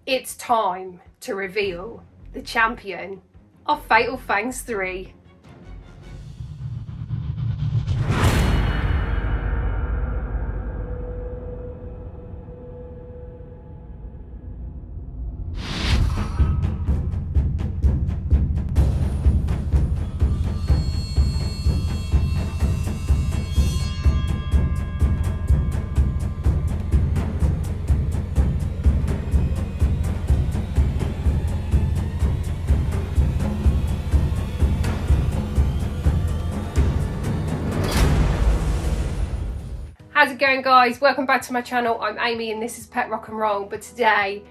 It's time to reveal the champion of Fatal Fangs 3. How's it going, guys? Welcome back to my channel. I'm Amy and this is Pet Rock and Roll. But today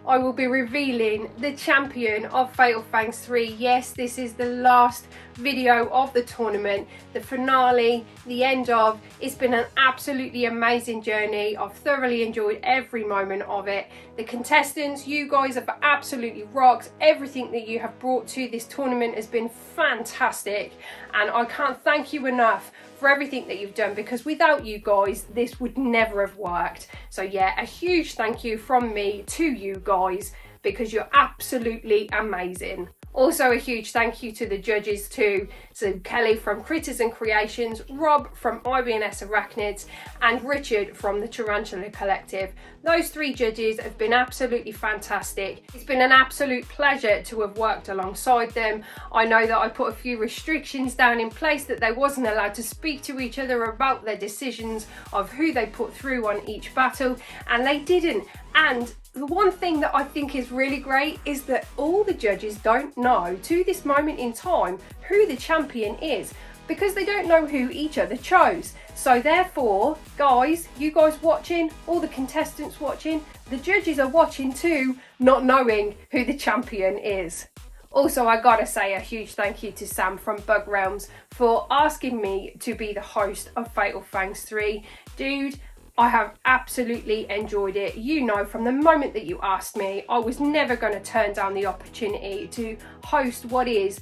I will be revealing the champion of Fatal Fangs 3. Yes, this is the last video of the tournament, the finale, the end of. It's been an absolutely amazing journey. I've thoroughly enjoyed every moment of it. The contestants, you guys have absolutely rocked. Everything that you have brought to this tournament has been fantastic, and I can't thank you enough for everything that you've done, because without you guys this would never have worked. So yeah, a huge thank you from me to you guys, because you're absolutely amazing. Also a huge thank you to the judges too. So Kelly from Critters and Creations, Rob from IBNS Arachnids, and Richard from the Tarantula Collective. Those three judges have been absolutely fantastic. It's been an absolute pleasure to have worked alongside them. I know that I put a few restrictions down in place, that they wasn't allowed to speak to each other about their decisions of who they put through on each battle, and they didn't. And the one thing that I think is really great is that all the judges don't know to this moment in time who the champion is, because they don't know who each other chose. So therefore, guys, you guys watching, all the contestants watching, the judges are watching too, not knowing who the champion is. Also, I gotta say a huge thank you to Sam from Bug Realms for asking me to be the host of Fatal Fangs 3. Dude, I have absolutely enjoyed it. You know, from the moment that you asked me, I was never going to turn down the opportunity to host what is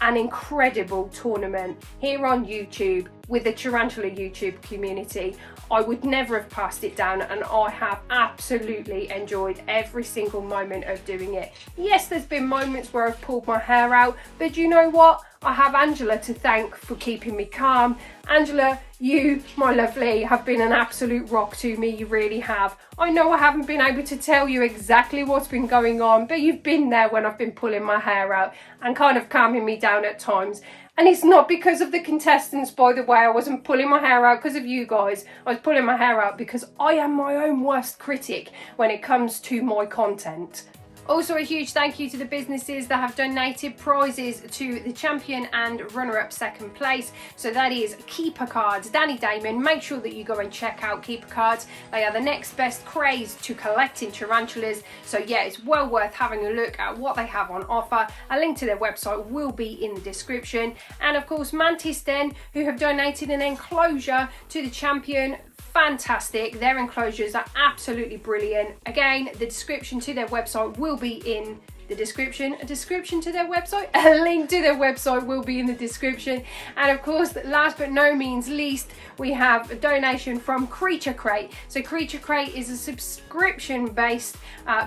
an incredible tournament here on YouTube with the Tarantula YouTube community. I would never have passed it down, and I have absolutely enjoyed every single moment of doing it. Yes, there's been moments where I've pulled my hair out, but you know what? I have Angela to thank for keeping me calm. Angela, you, my lovely, have been an absolute rock to me. You really have. I know I haven't been able to tell you exactly what's been going on, but you've been there when I've been pulling my hair out and kind of calming me down at times. And it's not because of the contestants, by the way. I wasn't pulling my hair out because of you guys. I was pulling my hair out because I am my own worst critic when it comes to my content. Also, a huge thank you to the businesses that have donated prizes to the champion and runner-up second place. So that is Keeper Cards, Danny Damon. Make sure that you go and check out Keeper Cards. They are the next best craze to collecting tarantulas. So yeah, it's well worth having a look at what they have on offer. A link to their website will be in the description. And of course, Mantis Den, who have donated an enclosure to the champion. Fantastic. Their enclosures are absolutely brilliant. Again, the description to their website will be in the description. A description to their website, a link to their website will be in the description. And of course, last but no means least, we have a donation from Creature Crate. So Creature Crate is a subscription based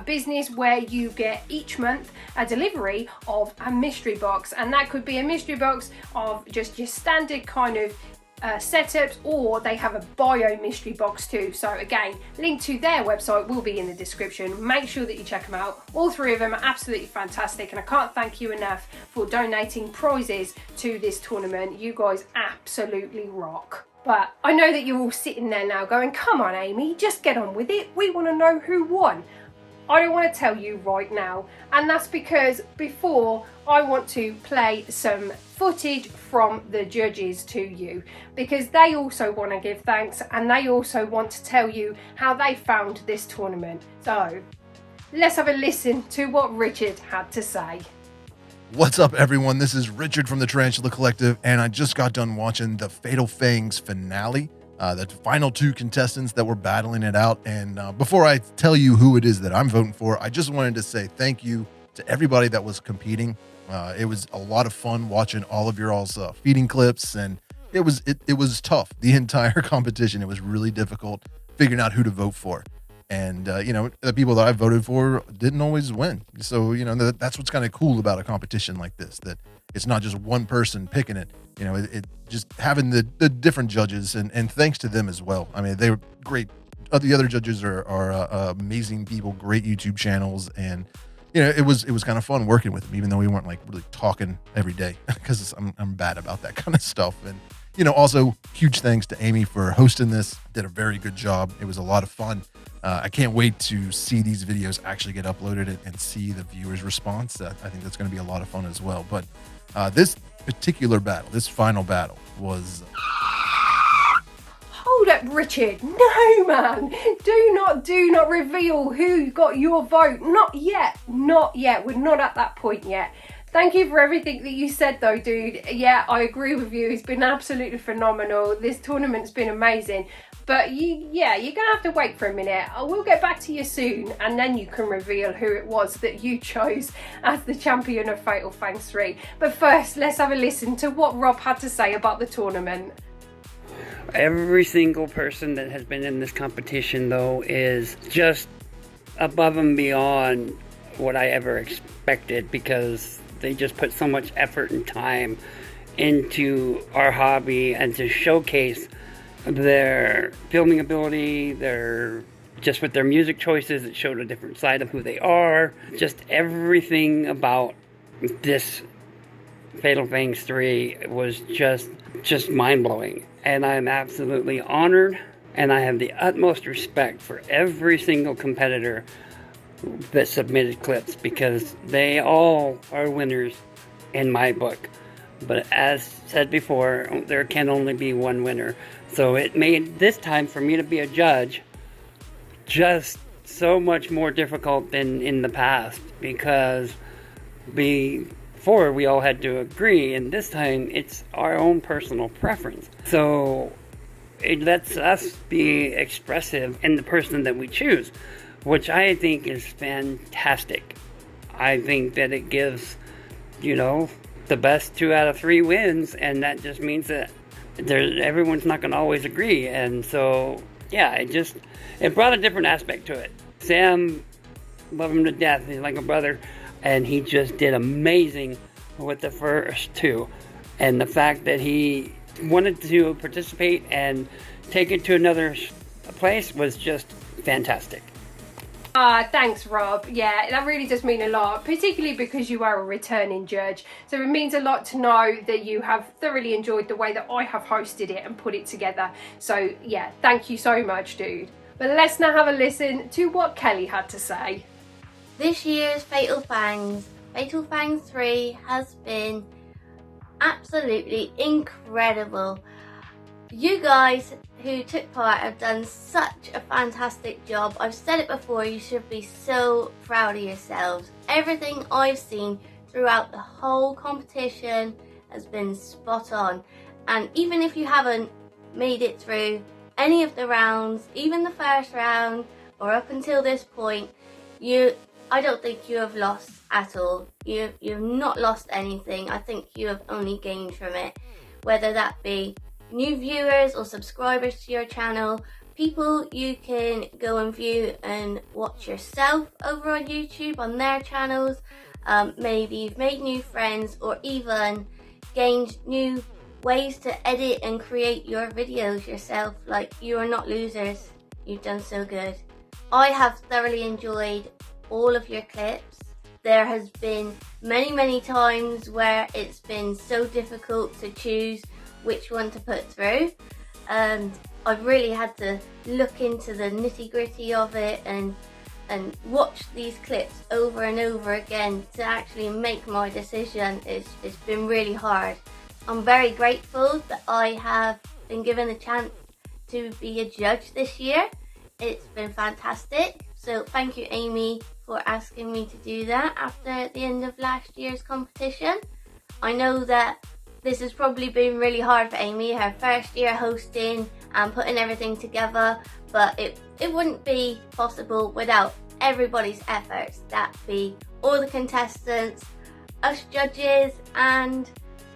business where you get each month a delivery of a mystery box, and that could be a mystery box of just your standard kind of setups, or they have a bio mystery box too. So again, link to their website will be in the description. Make sure that you check them out. All three of them are absolutely fantastic, and I can't thank you enough for donating prizes to this tournament. You guys absolutely rock. But I know that you're all sitting there now going, come on Amy, just get on with it. We want to know who won. I don't want to tell you right now, and that's because before I want to play some footage from the judges to you, because they also want to give thanks and they also want to tell you how they found this tournament. So let's have a listen to what Richard had to say. What's up, everyone? This is Richard from the Tarantula Collective, and I just got done watching the Fatal Fangs finale. The final two contestants that were battling it out. And before I tell you who it is that I'm voting for, I just wanted to say thank you to everybody that was competing. It was a lot of fun watching all of your all's feeding clips, and it was tough. The entire competition, it was really difficult figuring out who to vote for. And, the people that I voted for didn't always win. So, that's what's kind of cool about a competition like this, that it's not just one person picking it. It just having the different judges, and thanks to them as well. I mean, they were great. The other judges are amazing people, great YouTube channels. And, it was kind of fun working with them, even though we weren't like really talking every day, because I'm bad about that kind of stuff. And, also huge thanks to Amy for hosting this. Did a very good job. It was a lot of fun. I can't wait to see these videos actually get uploaded and see the viewers' response. I think that's going to be a lot of fun as well. But this particular battle, this final battle was... Hold up, Richard. No, man. Do not reveal who got your vote. Not yet. We're not at that point yet. Thank you for everything that you said, though, dude. Yeah, I agree with you. It's been absolutely phenomenal. This tournament's been amazing. But you're going to have to wait for a minute. I will get back to you soon, and then you can reveal who it was that you chose as the champion of Fatal Fangs 3. But first, let's have a listen to what Rob had to say about the tournament. Every single person that has been in this competition, though, is just above and beyond what I ever expected, because they just put so much effort and time into our hobby, and to showcase their filming ability, just with their music choices, it showed a different side of who they are. Just everything about this Fatal Fangs 3 was just mind-blowing. And I'm absolutely honored, and I have the utmost respect for every single competitor that submitted clips, because they all are winners in my book. But as said before, there can only be one winner. So it made this time for me to be a judge just so much more difficult than in the past, because before we all had to agree, and this time it's our own personal preference. So it lets us be expressive in the person that we choose, which I think is fantastic. I think that it gives, the best 2 out of 3 wins, and that just means that everyone's not going to always agree. And so, yeah, it brought a different aspect to it. Sam, love him to death. He's like a brother, and he just did amazing with the first 2. And the fact that he wanted to participate and take it to another place was just fantastic. Thanks, Rob. Yeah, that really does mean a lot, particularly because you are a returning judge. So it means a lot to know that you have thoroughly enjoyed the way that I have hosted it and put it together. So yeah, thank you so much, dude. But let's now have a listen to what Kelly had to say. This year's Fatal Fangs 3 has been absolutely incredible. You guys who took part have done such a fantastic job. I've said it before, you should be so proud of yourselves. Everything I've seen throughout the whole competition has been spot on. And even if you haven't made it through any of the rounds, even the first round or up until this point, I don't think you have lost at all. You've not lost anything. I think you have only gained from it, whether that be new viewers or subscribers to your channel, people you can go and view and watch yourself over on YouTube on their channels. Maybe you've made new friends, or even gained new ways to edit and create your videos yourself. Like, you are not losers. You've done so good. I have thoroughly enjoyed all of your clips. There has been many times where it's been so difficult to choose which one to put through, and I've really had to look into the nitty-gritty of it and watch these clips over and over again to actually make my decision. It's been really hard. I'm very grateful that I have been given the chance to be a judge this year. It's been fantastic. So thank you, Amy, for asking me to do that after the end of last year's competition. I know that this has probably been really hard for Amy, her first year hosting and putting everything together, but it wouldn't be possible without everybody's efforts. That be all the contestants, us judges, and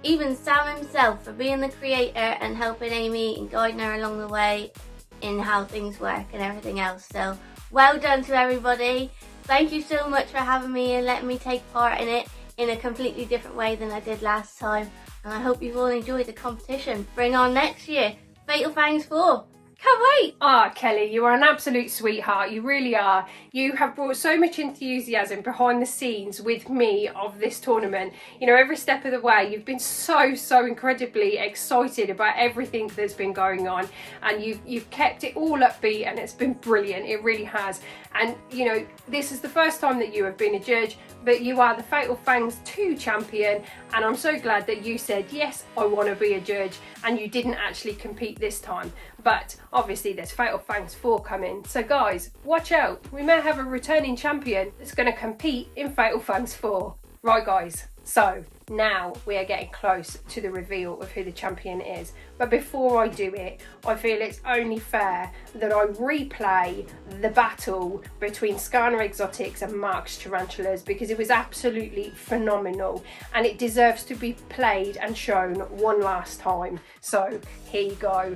even Sam himself for being the creator and helping Amy and guiding her along the way in how things work and everything else. So Well done to everybody. Thank you so much for having me and letting me take part in it in a completely different way than I did last time. And I hope you've all enjoyed the competition. Bring on next year, Fatal Fangs 4. Can't wait! Ah, Kelly, you are an absolute sweetheart. You really are. You have brought so much enthusiasm behind the scenes with me of this tournament. You know, every step of the way, you've been so incredibly excited about everything that's been going on, and you've kept it all upbeat, and it's been brilliant. It really has. And you know, this is the first time that you have been a judge, but you are the Fatal Fangs 2 champion, and I'm so glad that you said, yes, I want to be a judge, and you didn't actually compete this time. But obviously there's Fatal Fangs 4 coming, so guys, watch out. We may have a returning champion that's going to compete in Fatal Fangs 4. Right guys, so now we are getting close to the reveal of who the champion is. But before I do it, I feel it's only fair that I replay the battle between Skaana Exoctics and Mark's Tarantulas, because it was absolutely phenomenal and it deserves to be played and shown one last time. So here you go.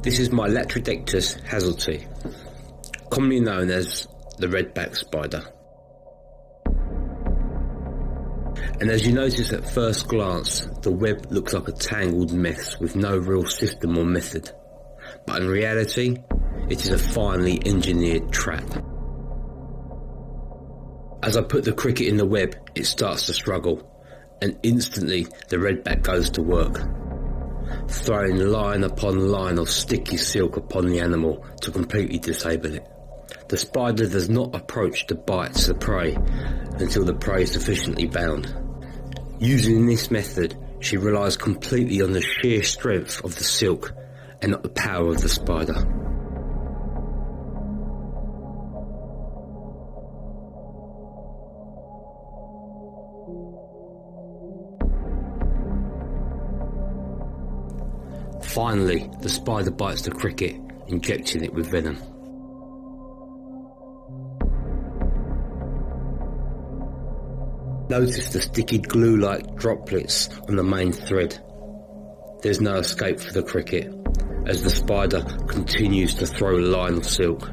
This is my Latrodectus hazellti, commonly known as the redback spider. And as you notice at first glance, the web looks like a tangled mess with no real system or method. But in reality, it is a finely engineered trap. As I put the cricket in the web, it starts to struggle, and instantly the redback goes to work, throwing line upon line of sticky silk upon the animal to completely disable it. The spider does not approach the bites the prey until the prey is sufficiently bound. Using this method, she relies completely on the sheer strength of the silk and not the power of the spider. Finally, the spider bites the cricket, injecting it with venom. Notice the sticky glue-like droplets on the main thread. There's no escape for the cricket, as the spider continues to throw a line of silk.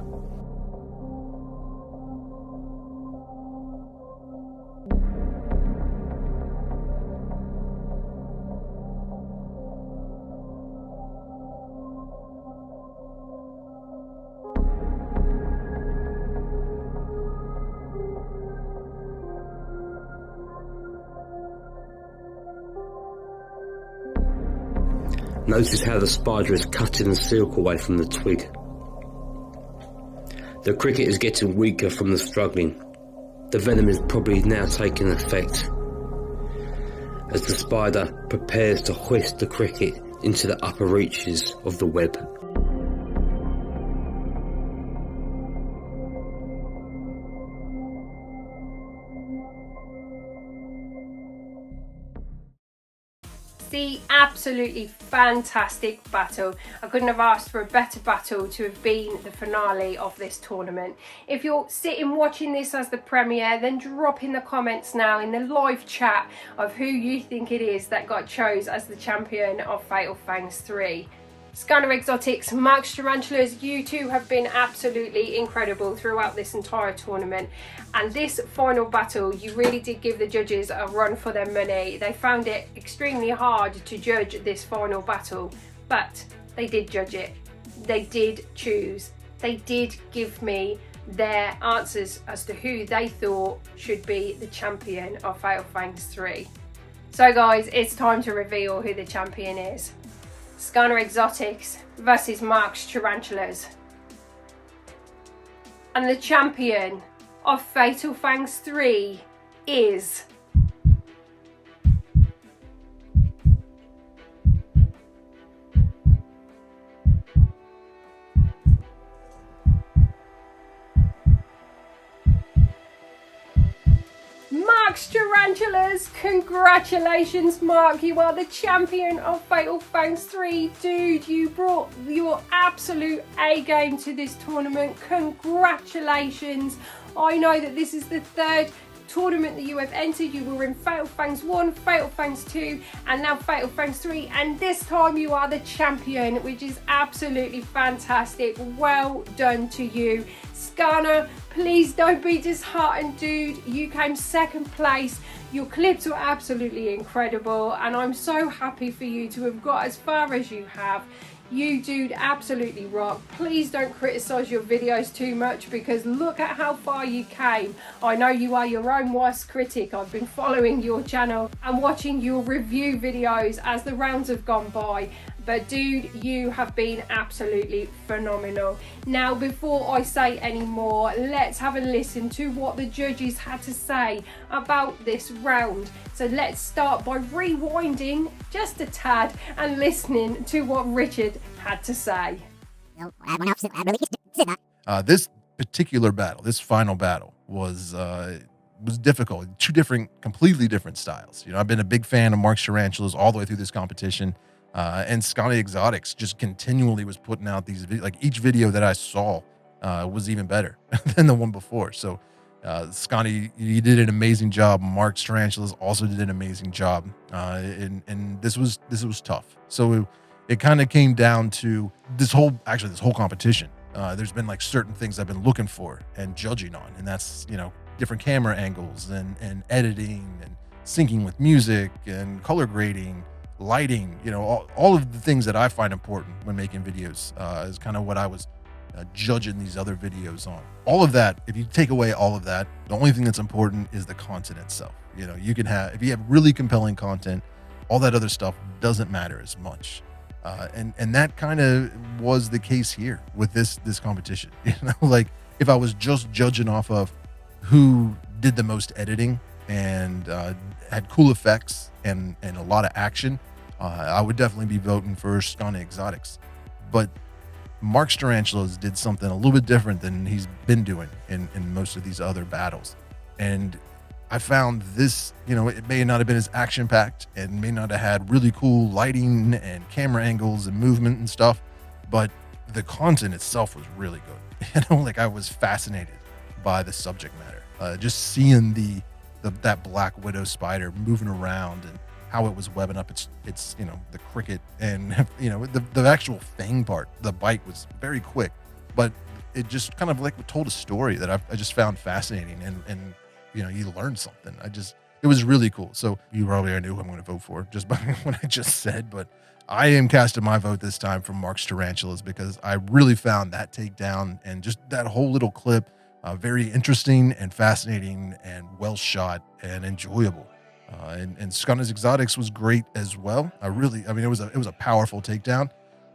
Notice how the spider is cutting the silk away from the twig. The cricket is getting weaker from the struggling. The venom is probably now taking effect, as the spider prepares to hoist the cricket into the upper reaches of the web. The absolutely fantastic battle. I couldn't have asked for a better battle to have been the finale of this tournament. If you're sitting watching this as the premiere, then drop in the comments now in the live chat of who you think it is that got chose as the champion of Fatal Fangs 3. Skaana Exoctics, Mark's Tarantulas, you two have been absolutely incredible throughout this entire tournament. And this final battle, you really did give the judges a run for their money. They found it extremely hard to judge this final battle, but they did judge it. They did choose. They did give me their answers as to who they thought should be the champion of Fatal Fangs 3. So guys, it's time to reveal who the champion is. Skaana Exoctics versus Mark's Tarantulas. And the champion of Fatal Fangs 3 is... Mark's Tarantulas. Congratulations, Mark, you are the champion of Fatal Fangs 3. Dude, you brought your absolute A game to this tournament. Congratulations. I know that this is the third tournament that you have entered. You were in Fatal Fangs 1, Fatal Fangs 2 and now Fatal Fangs 3, and this time you are the champion, which is absolutely fantastic. Well done to you. Skaana, please don't be disheartened, dude. You came second place. Your clips were absolutely incredible and I'm so happy for you to have got as far as you have. You dude absolutely rock. Please don't criticize your videos too much because look at how far you came. I know you are your own worst critic. I've been following your channel and watching your review videos as the rounds have gone by. But dude, you have been absolutely phenomenal. Now, before I say any more, let's have a listen to what the judges had to say about this round. So let's start by rewinding just a tad and listening to what Richard had to say. This particular battle, this final battle, was difficult. Two completely different styles. You know, I've been a big fan of Mark's Tarantulas all the way through this competition. And Skaana Exoctics just continually was putting out these like each video that I saw was even better than the one before. So Skaana, you did an amazing job. Mark's Tarantulas also did an amazing job. And this was tough. So it kind of came down to this whole competition. There's been like certain things I've been looking for and judging on, and that's, you know, different camera angles and editing and syncing with music and color grading, lighting, you know, all of the things that I find important when making videos is kind of what I was judging these other videos on. All of that, if you take away all of that, the only thing that's important is the content itself. You know, you can have, if you have really compelling content, all that other stuff doesn't matter as much. And that kind of was the case here with this competition. You know, like if I was just judging off of who did the most editing and had cool effects and a lot of action, I would definitely be voting for Skaana Exoctics. But Mark's Tarantulas did something a little bit different than he's been doing in most of these other battles. And I found this, you know, it may not have been as action-packed and may not have had really cool lighting and camera angles and movement and stuff, but the content itself was really good. You know, like I was fascinated by the subject matter. Just seeing that Black Widow spider moving around and how it was webbing up its you know, the cricket, and you know, the actual fang part, the bite was very quick, but it just kind of like told a story that I just found fascinating, and you know, you learned something. It was really cool. So you probably already knew who I'm going to vote for just by what I just said, but I am casting my vote this time for Mark's Tarantulas because I really found that takedown and just that whole little clip very interesting and fascinating and well shot and enjoyable. And Skaana Exoctics was great as well. I mean, it was a powerful takedown,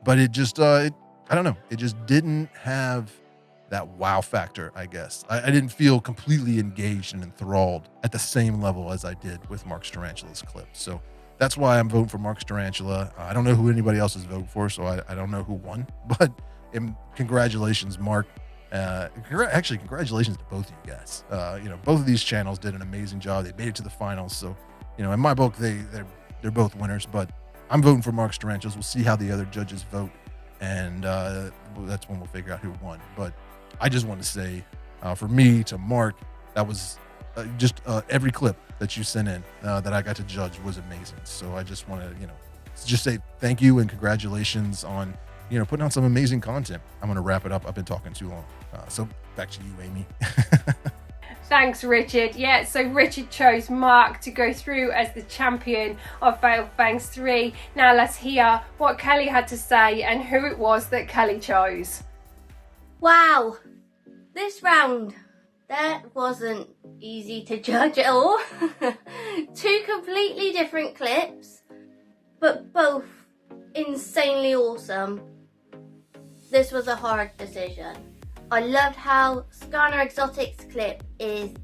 but it just, I don't know. It just didn't have that wow factor, I guess. I didn't feel completely engaged and enthralled at the same level as I did with Mark's Tarantula's clip. So that's why I'm voting for Mark's Tarantula. I don't know who anybody else is voting for, so I don't know who won, but congratulations, Mark. Actually, congratulations to both of you guys. You know, both of these channels did an amazing job. They made it to the finals. So, you know, in my book, they're both winners, but I'm voting for Mark's Tarantulas. We'll see how the other judges vote, and that's when we'll figure out who won. But I just want to say, for me, to Mark, that was just every clip that you sent in that I got to judge was amazing. So I just want to, just say thank you and congratulations on, putting out some amazing content. I'm going to wrap it up. I've been talking too long. So back to you, Amy. Thanks, Richard. Yeah, so Richard chose Mark to go through as the champion of Fatal Fangs 3. Now let's hear what Kelly had to say and who it was that Kelly chose. Wow, this round, that wasn't easy to judge at all. Two completely different clips, but both insanely awesome. This was a hard decision. I loved how Skaana Exoctics clip is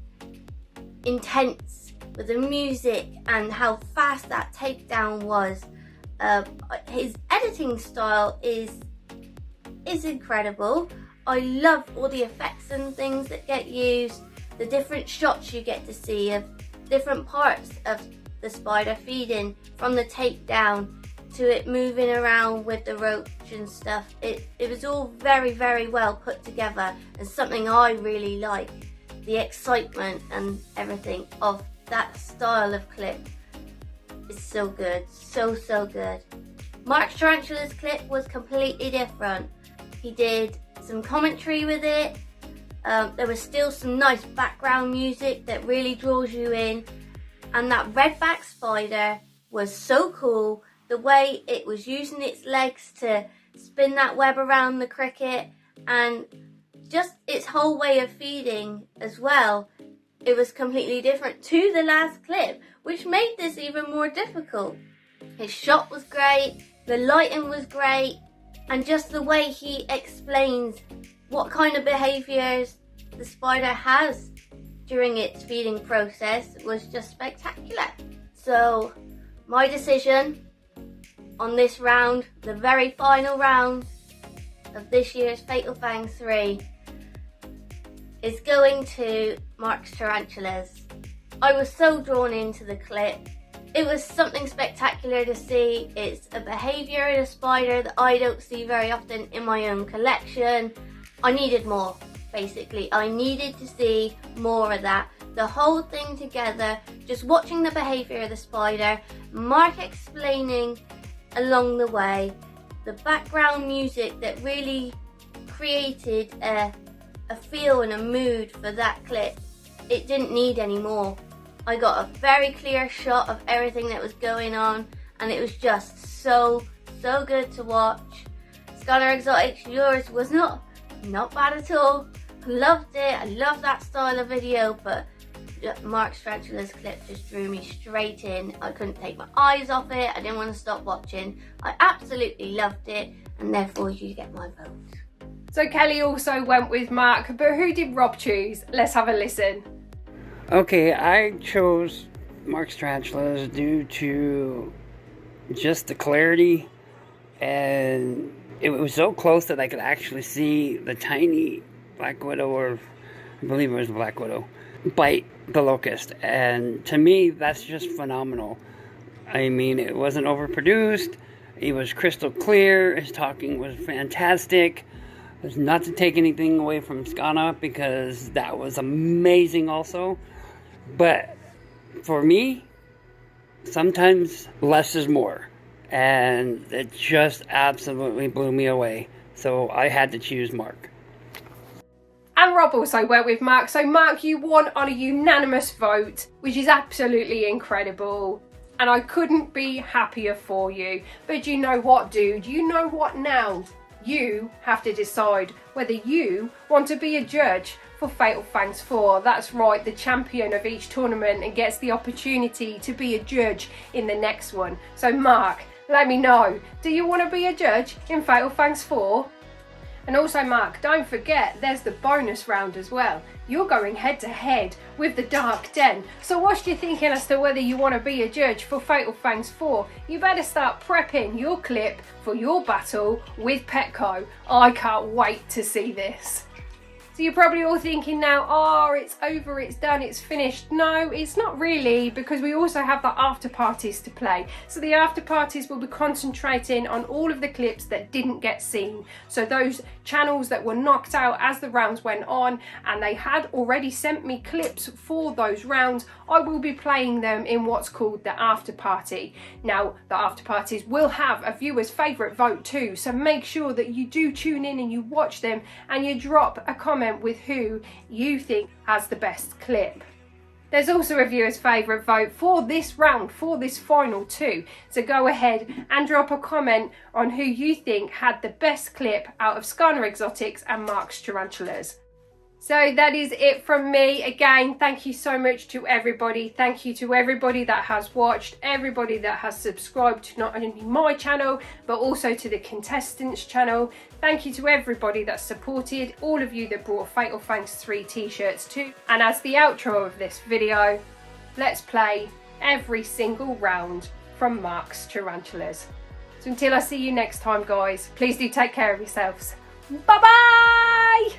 intense with the music and how fast that takedown was. His editing style is incredible. I love all the effects and things that get used, the different shots you get to see of different parts of the spider feeding, from the takedown to it moving around with the roach and stuff. It was all very, very well put together, and something I really like. The excitement and everything of that style of clip is so good, so good. Mark's Tarantula's clip was completely different. He did some commentary with it. There was still some nice background music that really draws you in, and that redback spider was so cool. The way it was using its legs to spin that web around the cricket, and just its whole way of feeding as well. It was completely different to the last clip, which made this even more difficult. His shot was great, the lighting was great, and just the way he explains what kind of behaviours the spider has during its feeding process was just spectacular. So my decision on this round, the very final round of this year's Fatal Fangs 3, is going to Mark's Tarantulas. I was so drawn into the clip. It was something spectacular to see. It's a behaviour in a spider that I don't see very often in my own collection. I needed more, basically. I needed to see more of that. The whole thing together, just watching the behaviour of the spider, Mark explaining along the way, the background music that really created a feel and a mood for that clip. It didn't need any more. I got a very clear shot of everything that was going on, and it was just so good to watch. Skaana Exoctics, yours was not bad at all. Loved it. I love that style of video, but Mark's Tarantula's clip just drew me straight in. I couldn't take my eyes off it. I didn't want to stop watching. I absolutely loved it, and therefore you get my vote. So Kelly also went with Mark, but who did Rob choose? Let's have a listen. Okay, I chose Mark's Tarantulas due to just the clarity, and it was so close that I could actually see the tiny Black Widow, or I believe it was the Black Widow, bite the locust. And to me, that's just phenomenal. I mean, it wasn't overproduced. It was crystal clear. His talking was fantastic. There's not to take anything away from Skaana, because that was amazing also. But for me, sometimes less is more. And it just absolutely blew me away. So I had to choose Mark. And Rob also went with Mark. So Mark, you won on a unanimous vote, which is absolutely incredible. And I couldn't be happier for you. But you know what, dude? You know what now? You have to decide whether you want to be a judge for Fatal Fangs 4. That's right, the champion of each tournament, and gets the opportunity to be a judge in the next one. So Mark, let me know, do you want to be a judge in Fatal Fangs 4? And also Mark, don't forget, there's the bonus round as well. You're going head to head with the Dark Den. So whilst you're thinking as to whether you want to be a judge for Fatal Fangs 4, you better start prepping your clip for your battle with Petco. I can't wait to see this. So you're probably all thinking now, oh, it's over, it's done, it's finished. No, it's not really, because we also have the after parties to play. So the after parties will be concentrating on all of the clips that didn't get seen. So those channels that were knocked out as the rounds went on, and they had already sent me clips for those rounds, I will be playing them in what's called the after party. Now, the after parties will have a viewer's favourite vote too, so make sure that you do tune in and you watch them and you drop a comment with who you think has the best clip. There's also a viewer's favourite vote for this round, for this final two. So go ahead and drop a comment on who you think had the best clip out of Skaana Exoctics and Mark's Tarantulas. So that is it from me. Again, thank you so much to everybody. Thank you to everybody that has watched, everybody that has subscribed to not only my channel, but also to the contestants channel. Thank you to everybody that supported, all of you that brought Fatal Fangs 3 t-shirts too. And as the outro of this video, let's play every single round from Mark's Tarantulas. So until I see you next time, guys, please do take care of yourselves. Bye-bye!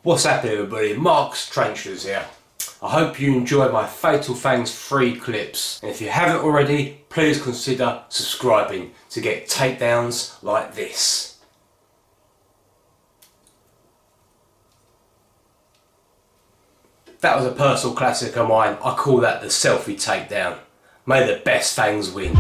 What's happening, everybody? Mark's Tarantulas here. I hope you enjoy my Fatal Fangs 3 clips, and if you haven't already, please consider subscribing to get takedowns like this. That was a personal classic of mine. I call that the selfie takedown. May the best fangs win.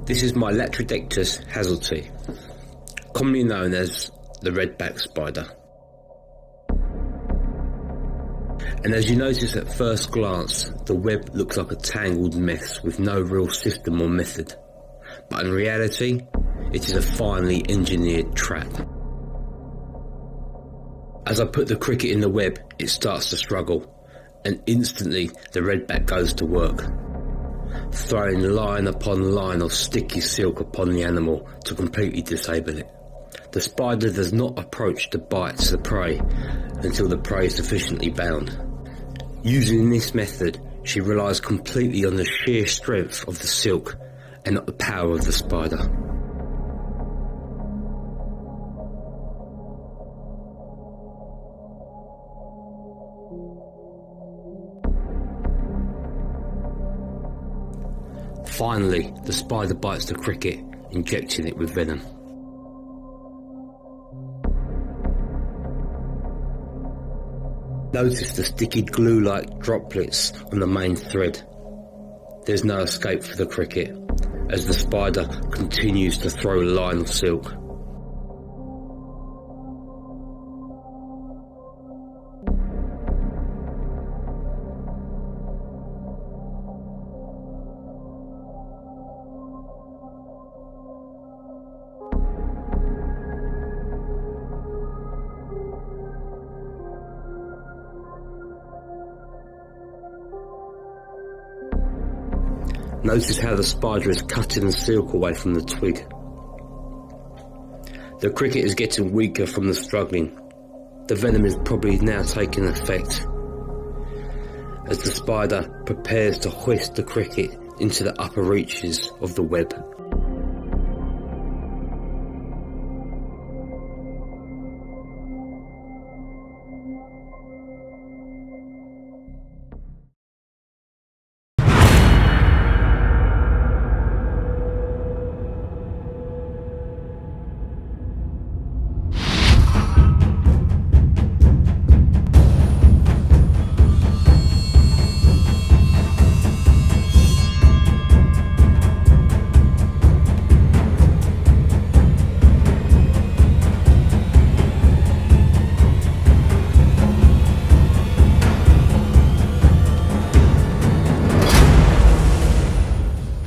This is my Latrodectus hazletii, commonly known as the redback spider. And as you notice at first glance, the web looks like a tangled mess with no real system or method. But in reality, it is a finely engineered trap. As I put the cricket in the web, it starts to struggle, and instantly the redback goes to work, throwing line upon line of sticky silk upon the animal to completely disable it. The spider does not approach the bites the prey until the prey is sufficiently bound. Using this method, she relies completely on the sheer strength of the silk and not the power of the spider. Finally, the spider bites the cricket, injecting it with venom. Notice the sticky glue-like droplets on the main thread. There's no escape for the cricket, as the spider continues to throw a line of silk. Notice how the spider is cutting the silk away from the twig. The cricket is getting weaker from the struggling. The venom is probably now taking effect, as the spider prepares to hoist the cricket into the upper reaches of the web.